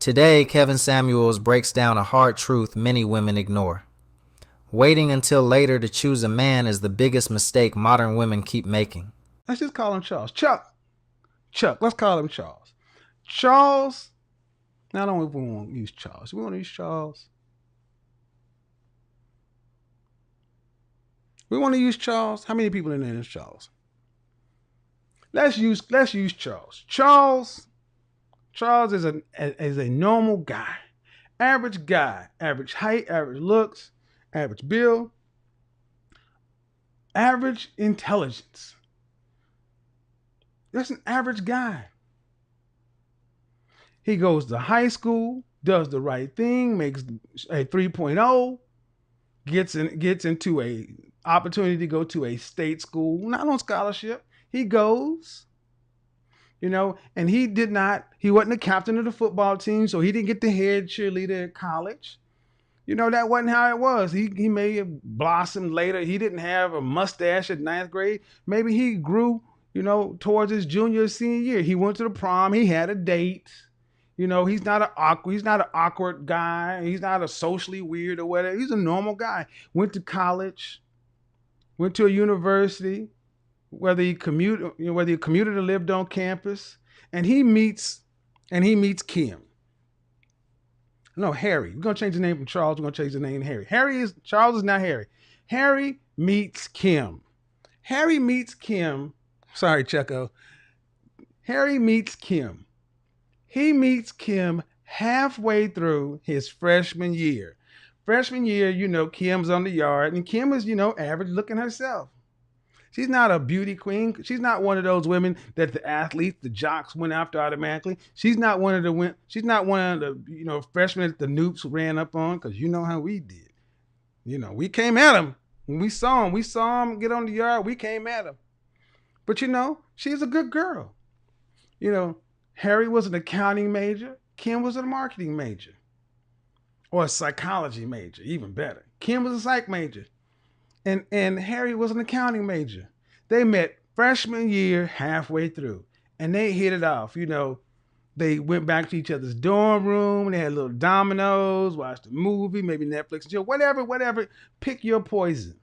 Today, Kevin Samuels breaks down a hard truth many women ignore. Waiting until later to choose a man is the biggest mistake modern women keep making. Let's just call him Charles. Chuck, let's call him Charles. Charles, not only we want to use Charles, we want to use Charles. We want to use Charles. How many people in there is Charles? Let's use Charles. Charles is a normal guy, average height, average looks, average build, average intelligence. That's an average guy. He goes to high school, does the right thing, makes a 3.0, gets into a opportunity to go to a state school, not on scholarship. He goes, and he wasn't the captain of the football team, so he didn't get the head cheerleader at college. That wasn't how it was. He may have blossomed later. He didn't have a mustache at ninth grade. Maybe he grew, towards his junior or senior year. He went to the prom. He had a date. He's not an awkward guy. He's not a socially weird or whatever. He's a normal guy. Went to college, went to a university, whether he commuted or lived on campus, and he meets Kim. No, Harry. We're gonna change the name from Charles. We're gonna change the name to Harry. Charles is not Harry. Harry meets Kim. Sorry, Checo. Harry meets Kim. He meets Kim halfway through his freshman year. Freshman year, Kim's on the yard, and Kim is, average looking herself. She's not a beauty queen. She's not one of those women that the athletes, the jocks went after automatically. She's not one of the freshmen that the Noops ran up on, because you know how we did. We came at him. When we saw him get on the yard, we came at him. But she's a good girl. Harry was an accounting major. Kim was a marketing major. Or a psychology major, even better. Kim was a psych major. And Harry was an accounting major. They met freshman year halfway through, and they hit it off. They went back to each other's dorm room. They had little dominoes, watched a movie, maybe Netflix, whatever. Pick your poison.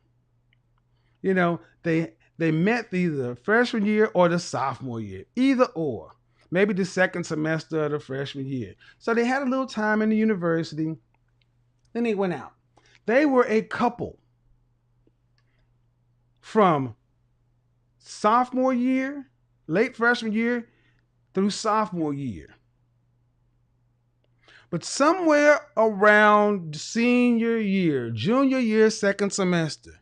They met either freshman year or the sophomore year, either or. Maybe the second semester of the freshman year. So they had a little time in the university. Then they went out. They were a couple from sophomore year, late freshman year, through sophomore year. But somewhere around senior year, junior year, second semester,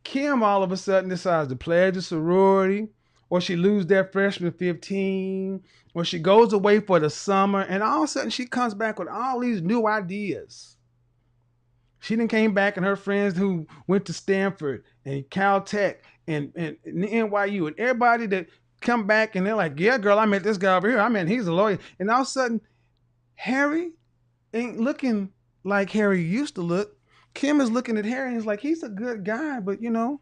Kim all of a sudden decides to pledge a sorority, or she loses that freshman 15, or she goes away for the summer, and all of a sudden she comes back with all these new ideas. She then came back, and her friends who went to Stanford and Caltech and NYU and everybody that come back, and they're like, yeah, girl, I met this guy over here. He's a lawyer. And all of a sudden, Harry ain't looking like Harry used to look. Kim is looking at Harry and is like, he's a good guy, but ain't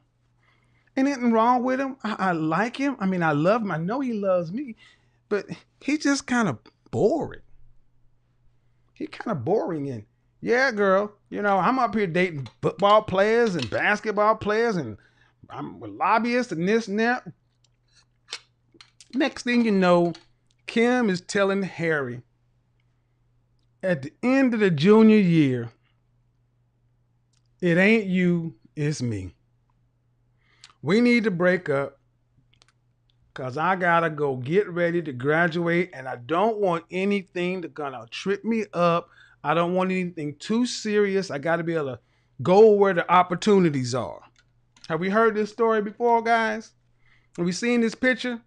anything wrong with him. I like him. I love him. I know he loves me, but he's just kind of boring. He's kind of boring. And yeah, girl, I'm up here dating football players and basketball players, and I'm with lobbyists and this and that. Next thing you know, Kim is telling Harry at the end of the junior year, it ain't you, it's me. We need to break up because I got to go get ready to graduate, and I don't want anything that's going to trip me up. I don't want anything too serious. I got to be able to go where the opportunities are. Have we heard this story before, guys? Have we seen this picture?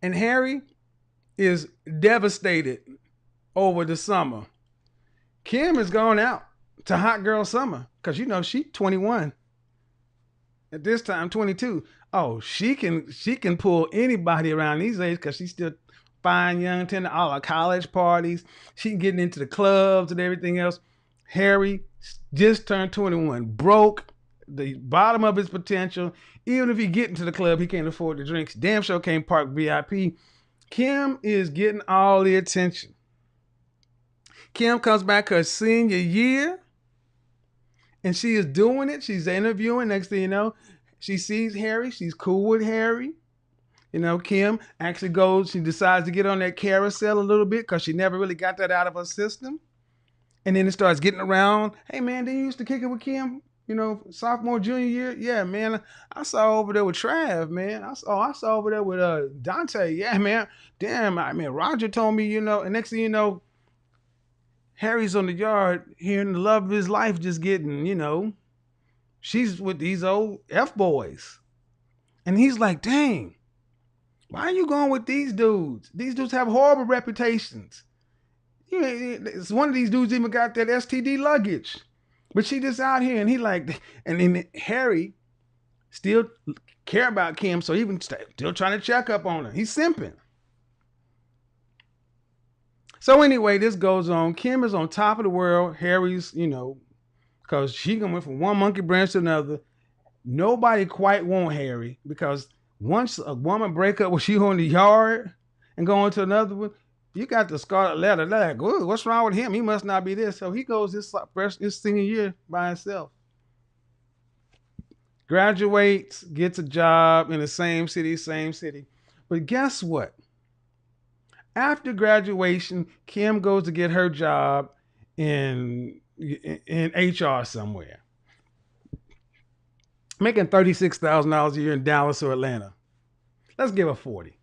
And Harry is devastated over the summer. Kim has gone out to hot girl summer because, she's 21. At this time, 22. Oh, she can pull anybody around these days because she's still fine, young, attending all our college parties. She getting into the clubs and everything else. Harry just turned 21, broke, the bottom of his potential. Even if he get into the club, he can't afford the drinks. Damn sure can't park VIP. Kim is getting all the attention. Kim comes back her senior year, and she is doing it. She's interviewing. Next thing you know, she sees Harry. She's cool with Harry. Kim actually goes, she decides to get on that carousel a little bit because she never really got that out of her system. And then it starts getting around. Hey, man, did you used to kick it with Kim? Sophomore, junior year? Yeah, man. I saw over there with Trav, man. I saw over there with Dante. Yeah, man. Damn, Roger told me, and next thing you know, Harry's on the yard hearing the love of his life just getting, she's with these old F boys. And he's like, dang, why are you going with these dudes? These dudes have horrible reputations. One of these dudes even got that STD luggage. But she just out here, and and then Harry still care about Kim, so even still trying to check up on her. He's simping. So anyway, this goes on. Kim is on top of the world. Harry's, because she went from one monkey branch to another. Nobody quite want Harry because once a woman break up with you in the yard and go into another one, you got the scarlet letter. They're like, ooh, what's wrong with him? He must not be this. So he goes this senior year by himself. Graduates, gets a job in the same city. But guess what? After graduation, Kim goes to get her job in HR somewhere, making $36,000 a year in Dallas or Atlanta. Let's give her 40.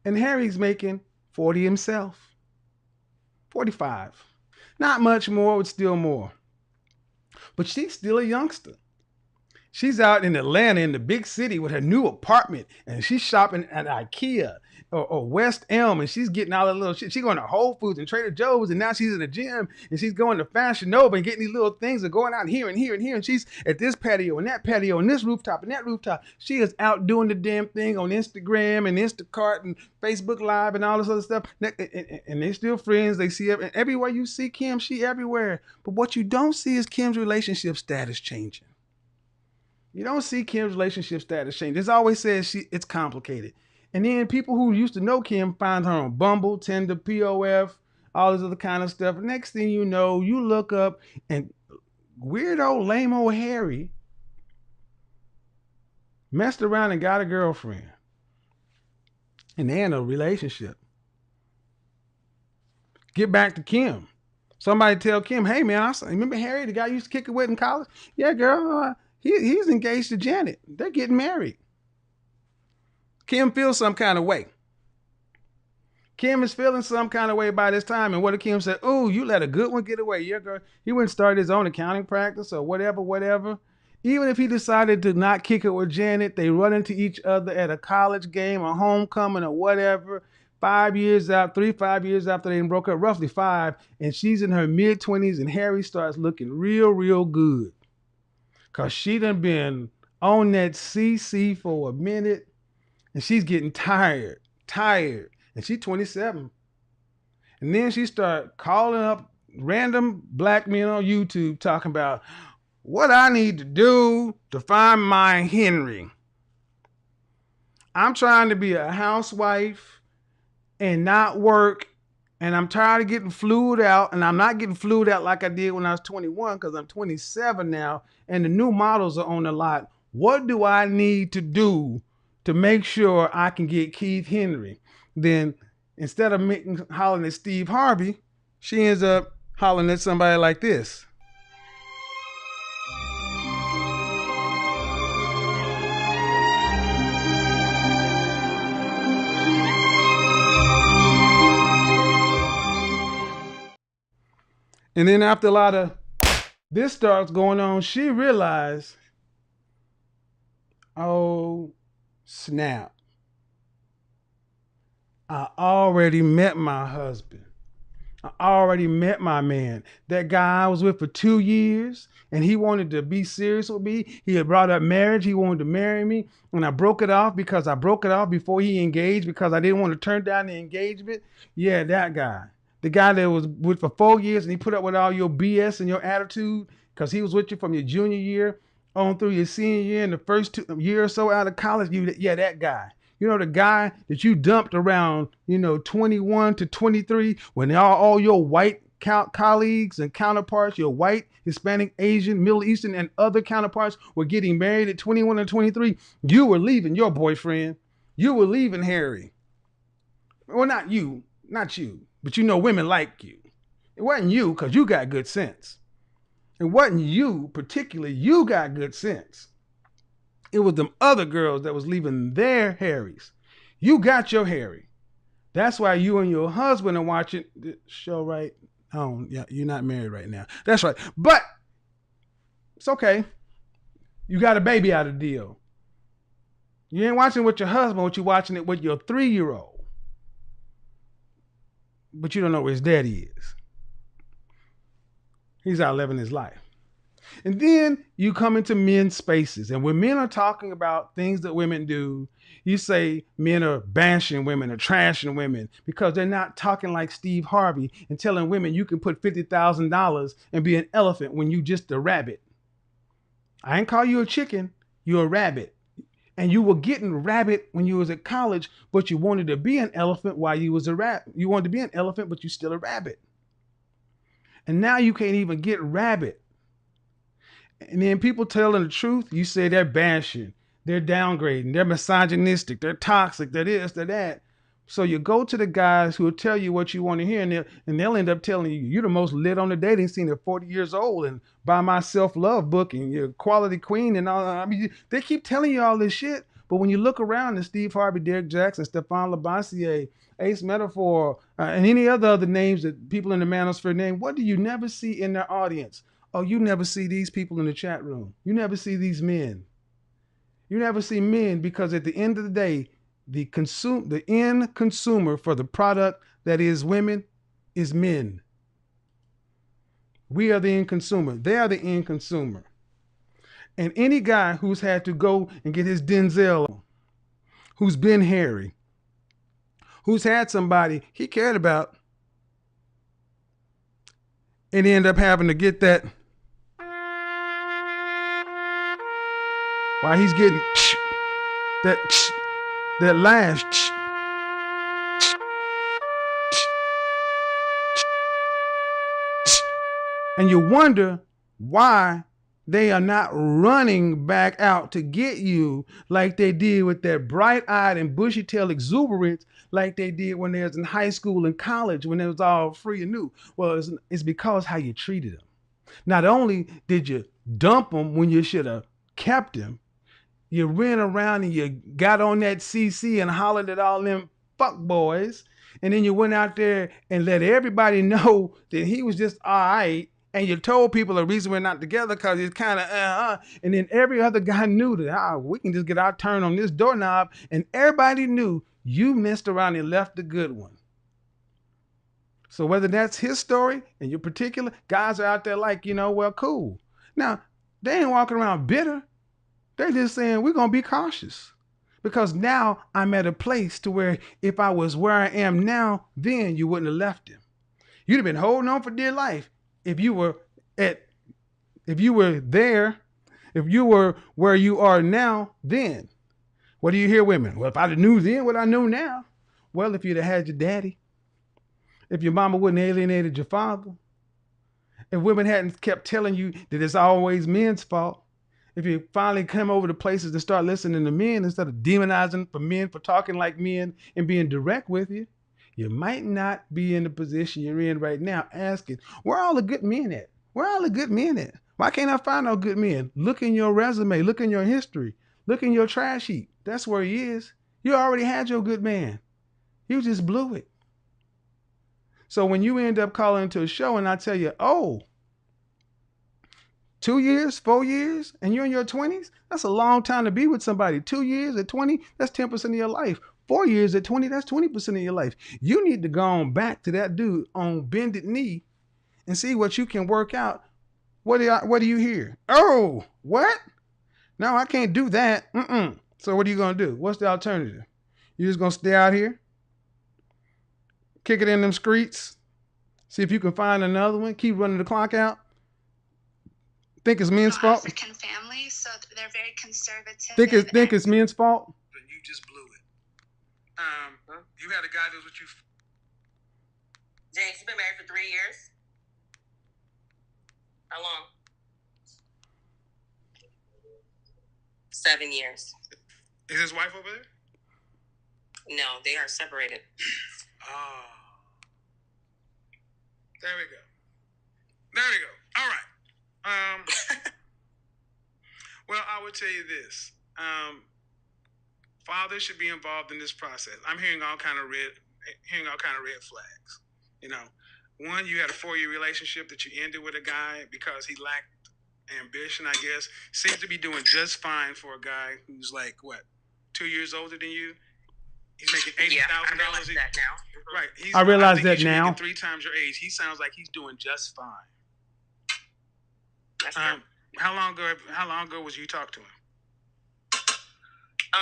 And Harry's making 40 himself. 45. Not much more, but still more. But she's still a youngster. She's out in Atlanta in the big city with her new apartment, and she's shopping at IKEA or West Elm, and she's getting all the little shit. She's going to Whole Foods and Trader Joe's, and now she's in the gym, and she's going to Fashion Nova and getting these little things and going out here and here and here, and she's at this patio and that patio and this rooftop and that rooftop. She is out doing the damn thing on Instagram and Instacart and Facebook Live and all this other stuff, and they're still friends. They see her, and everywhere you see Kim, she everywhere. But what you don't see is Kim's relationship status changing. You don't see Kim's relationship status change. This always says it's complicated. And then people who used to know Kim find her on Bumble, Tinder, POF, all this other kind of stuff. Next thing you know, you look up and weirdo, lame-o Harry messed around and got a girlfriend. And they had no relationship. Get back to Kim. Somebody tell Kim, hey, man, remember Harry, the guy you used to kick it with in college? Yeah, girl, he's engaged to Janet. They're getting married. Kim feels some kind of way. Kim is feeling some kind of way by this time. And what did Kim say? Oh, you let a good one get away. Yeah, girl. He wouldn't start his own accounting practice or whatever. Even if he decided to not kick it with Janet, they run into each other at a college game, a homecoming or whatever. 5 years out, 5 years after they broke up, roughly 5, and she's in her mid-20s, and Harry starts looking real good. Because she done been on that CC for a minute, and she's getting tired. And she's 27. And then she start calling up random black men on YouTube talking about what I need to do to find my Henry. I'm trying to be a housewife and not work, and I'm tired of getting flued out, and I'm not getting flued out like I did when I was 21 because I'm 27 now, and the new models are on the lot. What do I need to do to make sure I can get Keith Henry? Then instead of hollering at Steve Harvey, she ends up hollering at somebody like this. And then after a lot of this starts going on, she realized, oh, snap. I already met my husband. I already met my man. That guy I was with for 2 years, and he wanted to be serious with me. He had brought up marriage. He wanted to marry me. And I broke it off because I broke it off before he engaged because I didn't want to turn down the engagement. Yeah, that guy. The guy that was with for 4 years and he put up with all your BS and your attitude because he was with you from your junior year on through your senior year and the first year or so out of college. Yeah, that guy. You know, the guy that you dumped around, 21 to 23 when all your white colleagues and counterparts, your white, Hispanic, Asian, Middle Eastern, and other counterparts were getting married at 21 and 23, you were leaving your boyfriend. You were leaving Harry. Well, not you, but women like you. It wasn't you because you got good sense. It wasn't you particularly, you got good sense. It was them other girls that was leaving their Harrys. You got your Harry. That's why you and your husband are watching the show, right? Oh, yeah, you're not married right now. That's right. But it's okay. You got a baby out of the deal. You ain't watching it with your husband, but you're watching it with your 3-year-old. But you don't know where his daddy is. He's out living his life. And then you come into men's spaces. And when men are talking about things that women do, you say men are bashing women or trashing women because they're not talking like Steve Harvey and telling women you can put $50,000 and be an elephant when you just a rabbit. I ain't call you a chicken, you're a rabbit. And you were getting rabbit when you was at college, but you wanted to be an elephant while you was a rabbit. You wanted to be an elephant, but you still a rabbit. And now you can't even get rabbit. And then people telling the truth, you say they're bashing, they're downgrading, they're misogynistic, they're toxic, they're this, they're that. So you go to the guys who will tell you what you want to hear, and they'll end up telling you, you're the most lit on the dating scene at 40 years old, and buy my self-love book, and you're a quality queen, and all. I mean, they keep telling you all this shit, but when you look around at Steve Harvey, Derek Jackson, Stefan Labossiere, Ace Metaphor, and any other names that people in the manosphere name, what do you never see in their audience? Oh, you never see these people in the chat room. You never see these men. You never see men because at the end of the day, the end consumer for the product that is women is men. We are the end consumer. They are the end consumer. And any guy who's had to go and get his Denzel, who's been hairy, who's had somebody he cared about, and end up having to get that while he's getting that lash. And you wonder why they are not running back out to get you like they did with that bright-eyed and bushy-tailed exuberance like they did when they was in high school and college when it was all free and new. Well, it's because how you treated them. Not only did you dump them when you should have kept them, you ran around and you got on that CC and hollered at all them fuck boys. And then you went out there and let everybody know that he was just all right. And you told people the reason we're not together because it's kind of And then every other guy knew that we can just get our turn on this doorknob. And everybody knew you messed around and left the good one. So whether that's his story and your particular, guys are out there like, well, cool. Now, they ain't walking around bitter. They're just saying we're going to be cautious because now I'm at a place to where if I was where I am now, then you wouldn't have left him. You'd have been holding on for dear life if you were there, if you were where you are now, then. What do you hear women? Well, if I'd have knew then what I know now. Well, if you'd have had your daddy, if your mama wouldn't have alienated your father, if women hadn't kept telling you that it's always men's fault, if you finally come over to places to start listening to men instead of demonizing for men for talking like men and being direct with you, you might not be in the position you're in right now asking, where are all the good men at? Where are all the good men at? Why can't I find no good men? Look in your resume. Look in your history. Look in your trash heap. That's where he is. You already had your good man. You just blew it. So when you end up calling into a show and I tell you, 2 years, 4 years, and you're in your 20s, that's a long time to be with somebody. 2 years at 20, that's 10% of your life. 4 years at 20, that's 20% of your life. You need to go on back to that dude on bended knee and see what you can work out. What do you hear? Oh, what? No, I can't do that. So what are you going to do? What's the alternative? You just going to stay out here? Kick it in them streets? See if you can find another one? Keep running the clock out? Think it's men's fault? African family, so they're very conservative. Think it's men's fault? Then you just blew it. You had a guy that was with you. James, you've been married for 3 years? How long? 7 years. Is his wife over there? No, they are separated. Oh. There we go. All right. Well, I would tell you this. Fathers should be involved in this process. I'm hearing all kind of red flags. You know, one, you had a 4-year relationship that you ended with a guy because he lacked ambition, I guess. Seems to be doing just fine for a guy who's like, what, 2 years older than you? He's making $80,000. Yeah, I realize that now. Mm-hmm. Right. I realize that now. Making 3 times your age. He sounds like he's doing just fine. That's true. How long ago was you talk to him?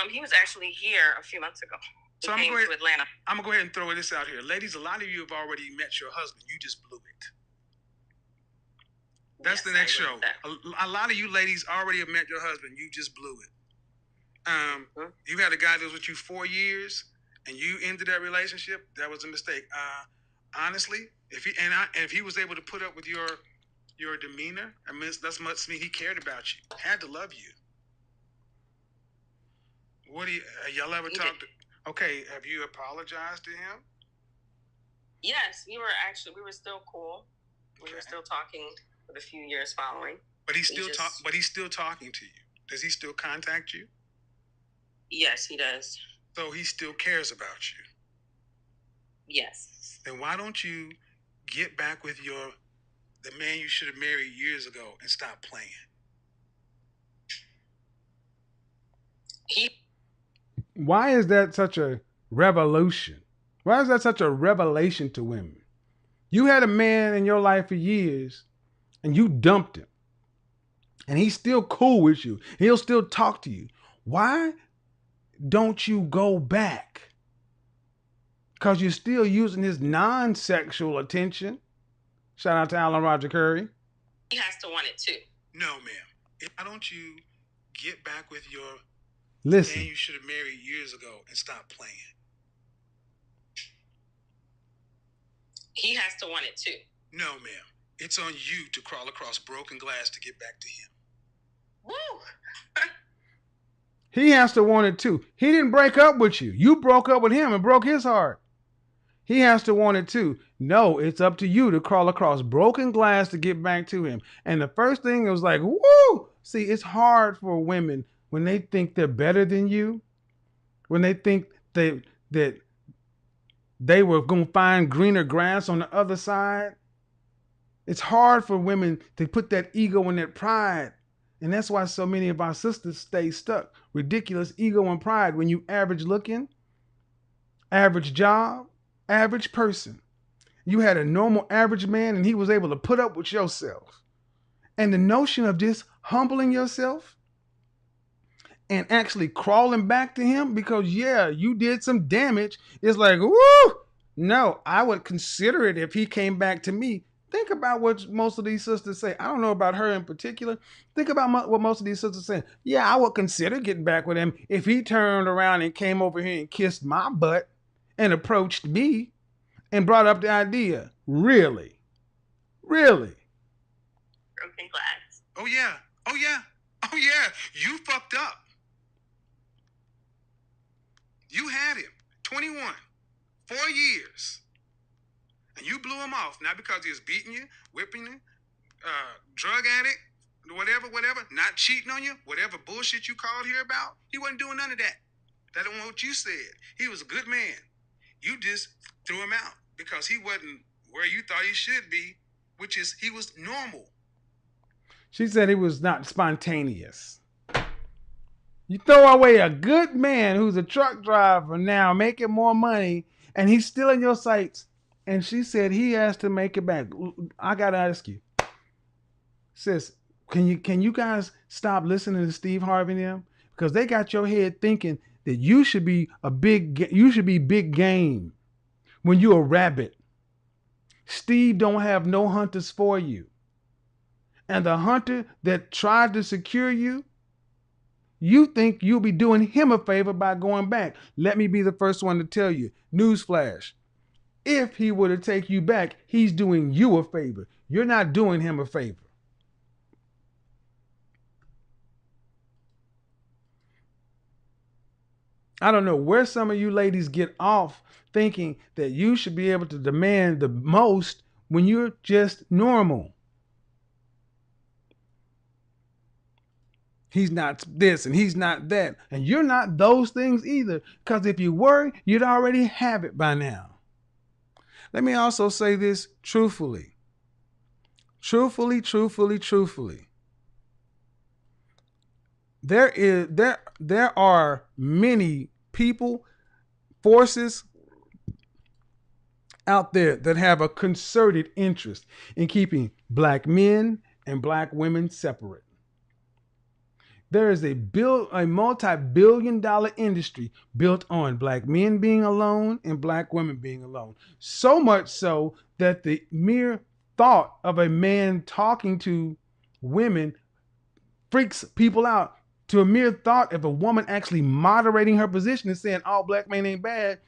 He was actually here a few months ago. He came to Atlanta. I'm gonna go ahead and throw this out here, ladies. A lot of you have already met your husband. You just blew it. That's the next show. A lot of you ladies already have met your husband. You just blew it. You had a guy that was with you 4 years, and you ended that relationship. That was a mistake. Honestly, if he was able to put up with your demeanor, I mean, that must mean he cared about you. Had to love you. What do y'all ever talked? Okay, have you apologized to him? Yes, we were still cool. We were still talking for the few years following. But he's still talking to you. Does he still contact you? Yes, he does. So he still cares about you. Yes. Then why don't you get back with the man you should have married years ago and stop playing? Why is that such a revolution? Why is that such a revelation to women? You had a man in your life for years and you dumped him. And he's still cool with you. He'll still talk to you. Why don't you go back? Because you're still using his non-sexual attention. Shout out to Alan Roger Curry. He has to want it too. No, ma'am. Why don't you get back with your man you should have married years ago and stop playing? He has to want it too. No, ma'am. It's on you to crawl across broken glass to get back to him. Woo! He has to want it too. He didn't break up with you. You broke up with him and broke his heart. He has to want it too. No, it's up to you to crawl across broken glass to get back to him. And the first thing was like, woo! See, it's hard for women when they think they're better than you, when they think that they were going to find greener grass on the other side. It's hard for women to put that ego and that pride. And that's why so many of our sisters stay stuck. Ridiculous ego and pride. When you average looking, average job, average person. You had a normal average man and he was able to put up with yourself. And the notion of just humbling yourself and actually crawling back to him because, yeah, you did some damage. It's like, woo! No, I would consider it if he came back to me. Think about what most of these sisters say. I don't know about her in particular. Think about what most of these sisters say. Yeah, I would consider getting back with him if he turned around and came over here and kissed my butt and approached me and brought up the idea. Really? Really? Broken glass. Oh, yeah. Oh, yeah. Oh, yeah. You fucked up. You had him. 21. 4 years. And you blew him off, not because he was beating you, whipping you, drug addict, whatever, not cheating on you, whatever bullshit you called here about. He wasn't doing none of that. That ain't what you said. He was a good man. You just threw him out because he wasn't where you thought he should be, which is he was normal. She said he was not spontaneous. You throw away a good man who's a truck driver now, making more money, and he's still in your sights. And she said he has to make it back. I gotta ask you, sis, can you guys stop listening to Steve Harvey and them? Because they got your head thinking that you should be big game when you're a rabbit. Steve don't have no hunters for you. And the hunter that tried to secure you, you think you'll be doing him a favor by going back. Let me be the first one to tell you. Newsflash. If he were to take you back, he's doing you a favor. You're not doing him a favor. I don't know where some of you ladies get off thinking that you should be able to demand the most when you're just normal. He's not this and he's not that. And you're not those things either. Because if you were, you'd already have it by now. Let me also say this truthfully. Truthfully. There are many people, forces out there that have a concerted interest in keeping black men and black women separate. There is a multi-billion-dollar industry built on black men being alone and black women being alone. So much so that the mere thought of a man talking to women freaks people out. To a mere thought of a woman actually moderating her position and saying all black men ain't bad,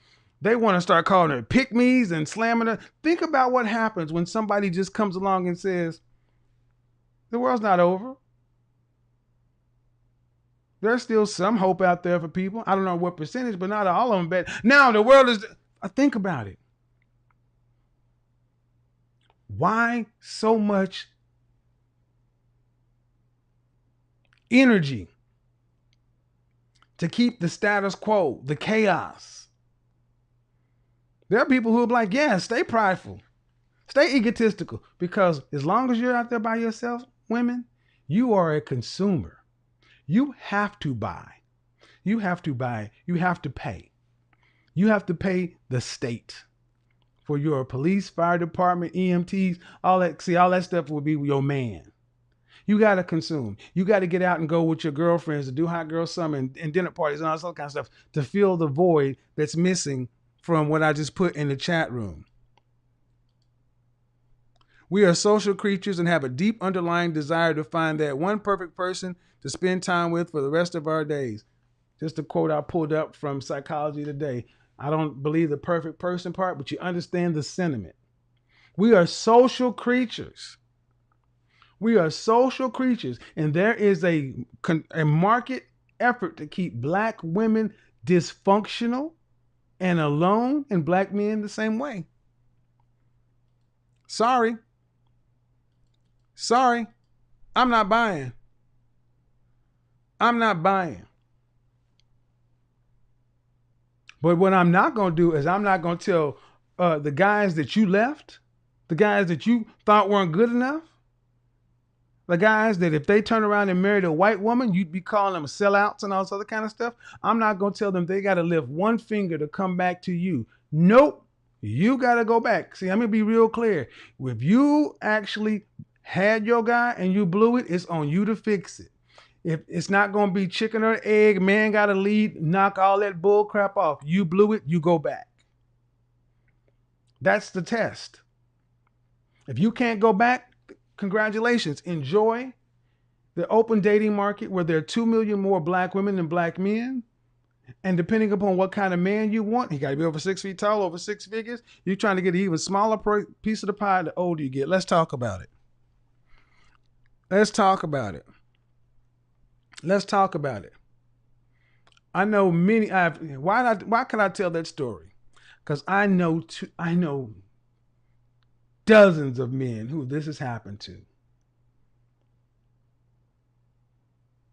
they want to start calling her pick-me's and slamming her. Think about what happens when somebody just comes along and says, the world's not over. There's still some hope out there for people. I don't know what percentage, but not all of them bad. Now the world is... Think about it. Why so much energy to keep the status quo, the chaos? There are people who are like, yeah, stay prideful, stay egotistical, because as long as you're out there by yourself, women, you are a consumer. You have to buy. You have to buy. You have to pay. You have to pay the state for your police, fire department, EMTs, all that. See, all that stuff will be your man. You got to consume. You got to get out and go with your girlfriends to do hot girl summer and dinner parties and all that kind of stuff to fill the void that's missing from what I just put in the chat room. We are social creatures and have a deep underlying desire to find that one perfect person to spend time with for the rest of our days. Just a quote I pulled up from Psychology Today. I don't believe the perfect person part, but you understand the sentiment. We are social creatures. We are social creatures, and there is a market effort to keep black women dysfunctional and alone, and black men the same way. Sorry. I'm not buying. But what I'm not going to do is I'm not going to tell the guys that you left, the guys that you thought weren't good enough, the guys that if they turn around and married a white woman, you'd be calling them sellouts and all this other kind of stuff. I'm not going to tell them they got to lift one finger to come back to you. Nope. You got to go back. See, I'm going to be real clear. If you actually had your guy and you blew it, it's on you to fix it. If it's not going to be chicken or egg, man got to lead, knock all that bull crap off. You blew it, you go back. That's the test. If you can't go back, congratulations. Enjoy the open dating market where there are 2 million more black women than black men. And depending upon what kind of man you want, he got to be over 6 feet tall, over 6 figures. You're trying to get an even smaller piece of the pie the older you get. Let's talk about it. I know many. Why can I tell that story? Because I know dozens of men who this has happened to.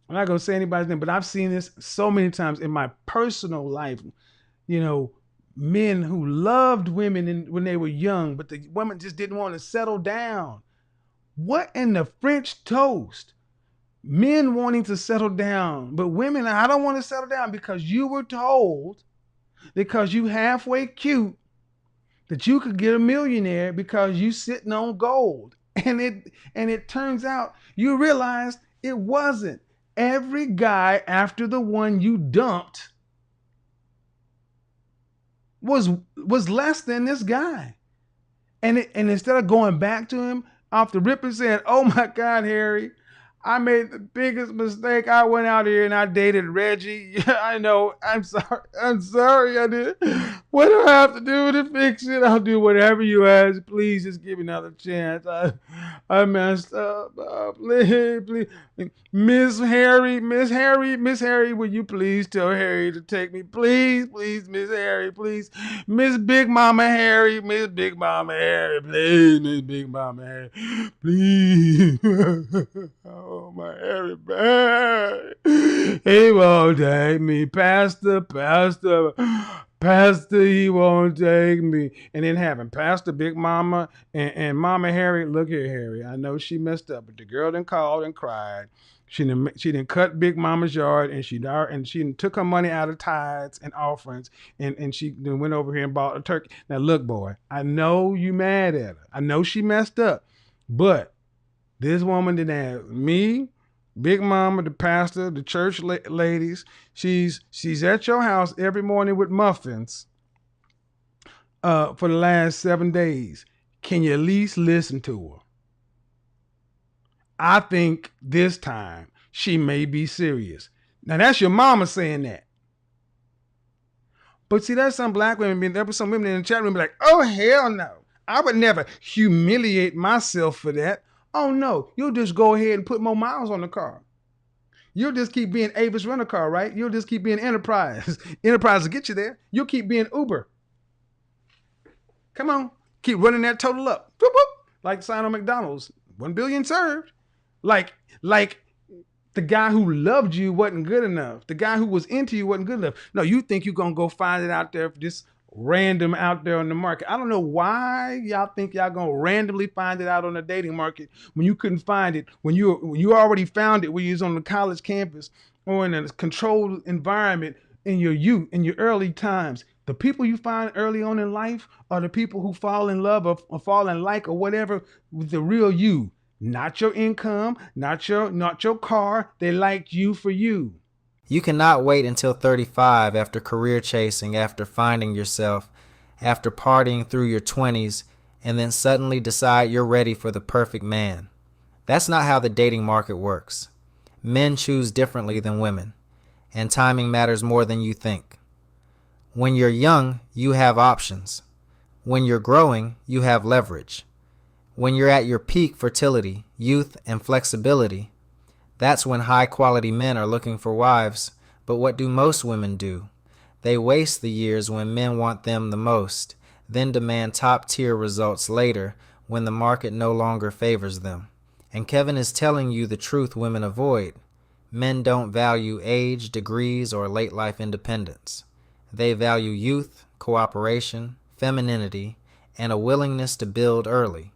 I'm not going to say anybody's name, but I've seen this so many times in my personal life. You know, men who loved women when they were young, but the women just didn't want to settle down. What in the French toast? Men wanting to settle down, but women, I don't want to settle down because you were told, because you halfway cute, that you could get a millionaire because you sitting on gold. And it turns out you realized it wasn't. Every guy after the one you dumped was less than this guy. And instead of going back to him off the rip and saying, oh my God, Harry, I made the biggest mistake. I went out here and I dated Reggie. Yeah, I know. I'm sorry. I'm sorry I did. What do I have to do to fix it? I'll do whatever you ask. Please just give me another chance. I messed up. Please, please. Miss Harry, will you please tell Harry to take me? Please, please, Miss Harry, please. Miss Big Mama Harry, please, Miss Big Mama Harry, please. Oh, my Harry bad. He won't take me. Pastor, he won't take me. And then having Pastor Big Mama and Mama Harry. Look here, Harry. I know she messed up, but the girl done called and cried. She didn't cut Big Mama's yard, and she took her money out of tithes and offerings, and she then went over here and bought a turkey. Now look, boy, I know you mad at her. I know she messed up, but this woman did have me, Big Mama, the pastor, the church ladies. She's at your house every morning with muffins for the last 7 days. Can you at least listen to her? I think this time she may be serious. Now that's your mama saying that. But see, there's some black women, there were some women in the chat room be like, oh, hell no. I would never humiliate myself for that. Oh no, you'll just go ahead and put more miles on the car. You'll just keep being Avis Rent-A-Car, right? You'll just keep being Enterprise. Enterprise will get you there. You'll keep being Uber. Come on, keep running that total up. Whoop, whoop. Like the sign on McDonald's, 1 billion served. Like the guy who loved you wasn't good enough. The guy who was into you wasn't good enough. No, you think you're going to go find it out there, just random out there on the market. I don't know why y'all think y'all going to randomly find it out on the dating market when you couldn't find it, when you already found it when you was on the college campus or in a controlled environment in your youth, in your early times. The people you find early on in life are the people who fall in love or fall in like or whatever with the real you. Not your income, not your car. They liked you for you. You cannot wait until 35 after career chasing, after finding yourself, after partying through your 20s, and then suddenly decide you're ready for the perfect man. That's not how the dating market works. Men choose differently than women, and timing matters more than you think. When you're young, you have options. When you're growing, you have leverage. When you're at your peak fertility, youth, and flexibility, that's when high-quality men are looking for wives. But what do most women do? They waste the years when men want them the most, then demand top-tier results later when the market no longer favors them. And Kevin is telling you the truth women avoid. Men don't value age, degrees, or late-life independence. They value youth, cooperation, femininity, and a willingness to build early.